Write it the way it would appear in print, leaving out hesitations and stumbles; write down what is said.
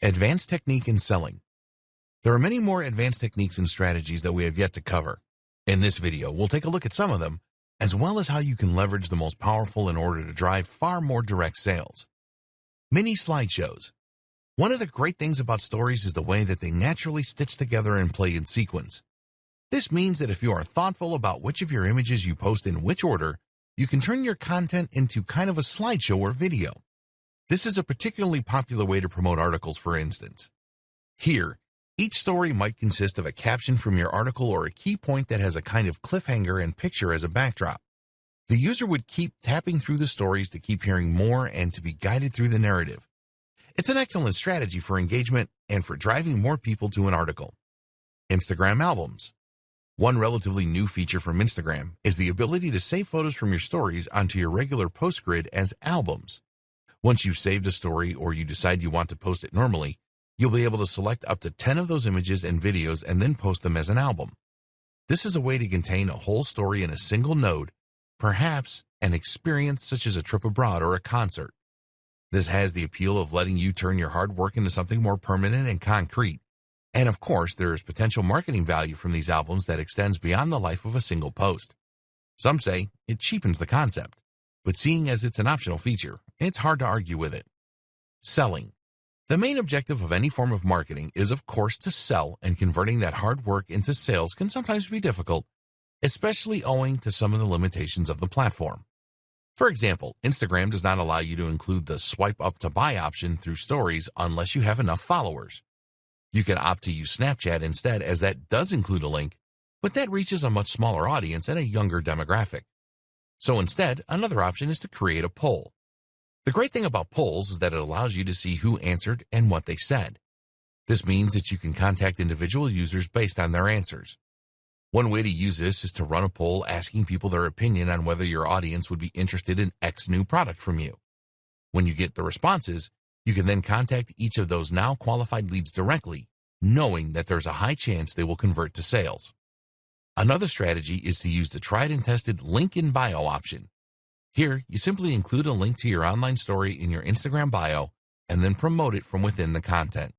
Advanced technique in selling. There are many more advanced techniques and strategies that we have yet to cover. In this video, we'll take a look at some of them, as well as how you can leverage the most powerful in order to drive far more direct sales. Mini slideshows. One of the great things about stories is the way that they naturally stitch together and play in sequence. This means that if you are thoughtful about which of your images you post in which order, you can turn your content into kind of a slideshow or video. This is a particularly popular way to promote articles, for instance. Here, each story might consist of a caption from your article or a key point that has a kind of cliffhanger and picture as a backdrop. The user would keep tapping through the stories to keep hearing more and to be guided through the narrative. It's an excellent strategy for engagement and for driving more people to an article. Instagram albums. One relatively new feature from Instagram is the ability to save photos from your stories onto your regular post grid as albums. Once you've saved a story or you decide you want to post it normally, you'll be able to select up to 10 of those images and videos and then post them as an album. This is a way to contain a whole story in a single node, perhaps an experience such as a trip abroad or a concert. This has the appeal of letting you turn your hard work into something more permanent and concrete. And of course, there is potential marketing value from these albums that extends beyond the life of a single post. Some say it cheapens the concept, but seeing as it's an optional feature, it's hard to argue with it. Selling. The main objective of any form of marketing is, of course, to sell, and converting that hard work into sales can sometimes be difficult, especially owing to some of the limitations of the platform. For example, Instagram does not allow you to include the swipe up to buy option through stories unless you have enough followers. You can opt to use Snapchat instead, as that does include a link, but that reaches a much smaller audience and a younger demographic. So instead, another option is to create a poll. The great thing about polls is that it allows you to see who answered and what they said. This means that you can contact individual users based on their answers. One way to use this is to run a poll asking people their opinion on whether your audience would be interested in X new product from you. When you get the responses, you can then contact each of those now qualified leads directly, knowing that there's a high chance they will convert to sales. Another strategy is to use the tried and tested link in bio option. Here, you simply include a link to your online story in your Instagram bio and then promote it from within the content.